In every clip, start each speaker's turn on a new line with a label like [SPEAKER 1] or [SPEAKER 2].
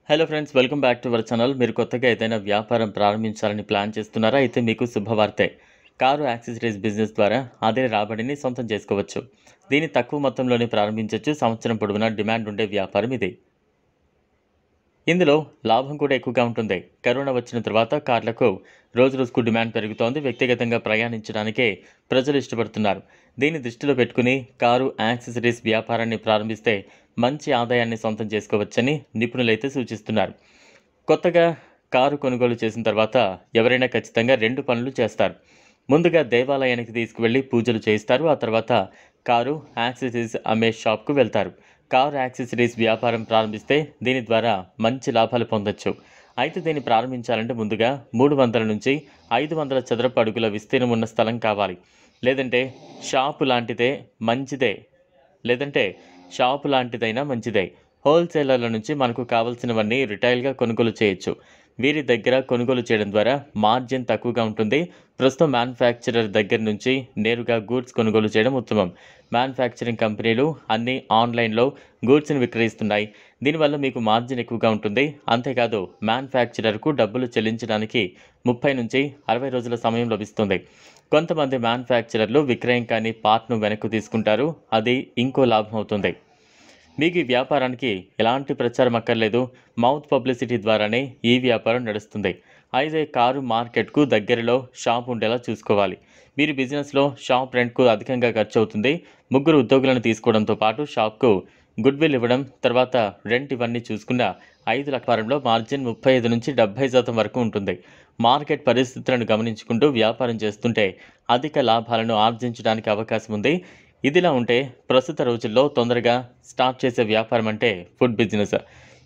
[SPEAKER 1] Hello friends, welcome back to our channel. మీరు కొత్తగా ఏదైనా వ్యాపారం ప్రారంభించాలని ప్లాన్ చేస్తున్నారా? అయితే మీకు శుభవార్తే. కారు యాక్సెసరీస్ బిజినెస్ ద్వారా అదే రాబడిని సొంతం చేసుకోవచ్చు. దీన్ని తక్కువ మొత్తంలోనే ప్రారంభించవచ్చు. సంవత్సరం పొడవునా డిమాండ్ ఉండే వ్యాపారం ఇది. ఇందులో లాభం కూడా ఎక్కువగా ఉంటుంది. కరోనా వచ్చిన తర్వాత కార్లకు రోజుకు డిమాండ్ పెరుగుతోంది. వ్యక్తిగతంగా ప్రయాణించడానికే ప్రజలు ఇష్టపడుతున్నారు. దీన్ని దృష్టిలో పెట్టుకుని కారు యాక్సెసరీస్ వ్యాపారాన్ని ప్రారంభిస్తే మంచి ఆదాయాన్ని సొంతం చేసుకోవచ్చని నిపుణులైతే సూచిస్తున్నారు. కొత్తగా కారు కొనుగోలు చేసిన తర్వాత ఎవరైనా ఖచ్చితంగా 2 పనులు చేస్తారు. ముందుగా దేవాలయానికి తీసుకువెళ్ళి పూజలు చేయిస్తారు. ఆ తర్వాత కారు యాక్సెసరీస్ అమ్మే షాప్‌కు వెళ్తారు. కారు యాక్సెసరీస్ వ్యాపారం ప్రారంభిస్తే దీని ద్వారా మంచి లాభాలు పొందొచ్చు. అయితే దీన్ని ప్రారంభించాలంటే ముందుగా 300 నుంచి 500 చదరపు అడుగుల విస్తీర్ణం ఉన్న స్థలం కావాలి. లేదంటే షాపు లాంటిదే మంచిదే. లేదంటే షాపు లాంటిదైనా మంచిదే. హోల్‌సేలర్ల నుంచి మనకు కావాల్సినవన్నీ రిటైల్‌గా కొనుగోలు చేయొచ్చు. వీరి దగ్గర కొనుగోలు చేయడం ద్వారా మార్జిన్ తక్కువగా ఉంటుంది. ప్రస్తుతం మ్యానుఫ్యాక్చరర్ దగ్గర నుంచి నేరుగా గూడ్స్ కొనుగోలు చేయడం ఉత్తమం. మ్యానుఫ్యాక్చరింగ్ కంపెనీలు అన్నీ ఆన్‌లైన్‌లో గూడ్స్‌ని విక్రయిస్తున్నాయి. దీనివల్ల మీకు మార్జిన్ ఎక్కువగా ఉంటుంది. అంతేకాదు మ్యానుఫ్యాక్చరర్‌కు డబ్బులు చెల్లించడానికి 30 నుంచి 60 రోజుల సమయం లభిస్తుంది. కొంతమంది మ్యానుఫ్యాక్చరర్లు విక్రయం కాని పార్ట్‌ను వెనక్కు తీసుకుంటారు. అది ఇంకో లాభం అవుతుంది. మీకు ఈ వ్యాపారానికి ఎలాంటి ప్రచారం అక్కర్లేదు. మౌత్ పబ్లిసిటీ ద్వారానే ఈ వ్యాపారం నడుస్తుంది. అయితే కారు మార్కెట్‌కు దగ్గరలో షాప్ ఉండేలా చూసుకోవాలి. మీరు బిజినెస్‌లో షాప్ రెంట్‌కు అధికంగా ఖర్చవుతుంది. 3 ఉద్యోగులను తీసుకోవడంతో పాటు షాప్‌కు గుడ్‌విల్ ఇవ్వడం, తర్వాత రెంట్ ఇవన్నీ చూసుకున్న 5 లక్షల వ్యాపారంలో మార్జిన్ 35-70% వరకు ఉంటుంది. మార్కెట్ పరిస్థితులను గమనించుకుంటూ వ్యాపారం చేస్తుంటే అధిక లాభాలను ఆర్జించడానికి అవకాశం ఉంది. ఇదిలా ఉంటే ప్రస్తుత రోజుల్లో తొందరగా స్టార్ట్ చేసే వ్యాపారం అంటే ఫుడ్ బిజినెస్.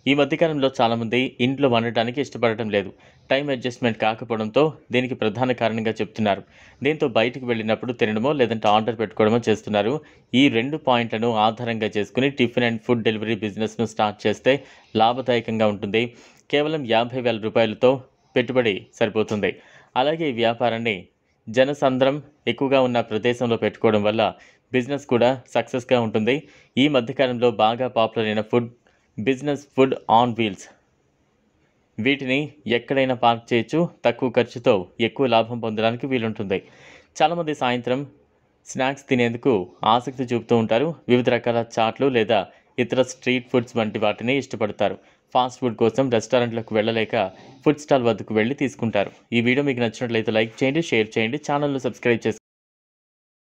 [SPEAKER 1] ఈ మధ్యకాలంలో చాలామంది ఇంట్లో వండటానికి ఇష్టపడటం లేదు. టైం అడ్జస్ట్‌మెంట్ కాకపోవడంతో దీనికి ప్రధాన కారణంగా చెప్తున్నారు. దీంతో బయటికి వెళ్ళినప్పుడు తినడమో లేదంటే ఆర్డర్ పెట్టుకోవడమో చేస్తున్నారు. ఈ 2 పాయింట్లను ఆధారంగా చేసుకుని టిఫిన్ అండ్ ఫుడ్ డెలివరీ బిజినెస్‌ను స్టార్ట్ చేస్తే లాభదాయకంగా ఉంటుంది. కేవలం రూ. 50,000తో పెట్టుబడి సరిపోతుంది. అలాగే ఈ వ్యాపారాన్ని జనసంద్రం ఎక్కువగా ఉన్న ప్రదేశంలో పెట్టుకోవడం వల్ల బిజినెస్ కూడా సక్సెస్‌గా ఉంటుంది. ఈ మధ్యకాలంలో బాగా పాపులర్ అయిన food business food on wheels. వీటిని ఎక్కడైనా పార్క్ చేయొచ్చు. తక్కువ ఖర్చుతో ఎక్కువ లాభం పొందడానికి వీలుంటుంది. చాలామంది సాయంత్రం స్నాక్స్ తినేందుకు ఆసక్తి చూపుతూ ఉంటారు. వివిధ రకాల చాట్లు లేదా ఇతర స్ట్రీట్ ఫుడ్స్ వంటి వాటిని ఇష్టపడతారు. ఫాస్ట్ ఫుడ్ కోసం రెస్టారెంట్లకు వెళ్ళలేక ఫుడ్ స్టాల్ వద్దకు వెళ్లి తీసుకుంటారు. ఈ వీడియో మీకు నచ్చినట్లయితే లైక్ చేయండి, షేర్ చేయండి, ఛానల్‌ను సబ్స్క్రైబ్ చేసుకోండి.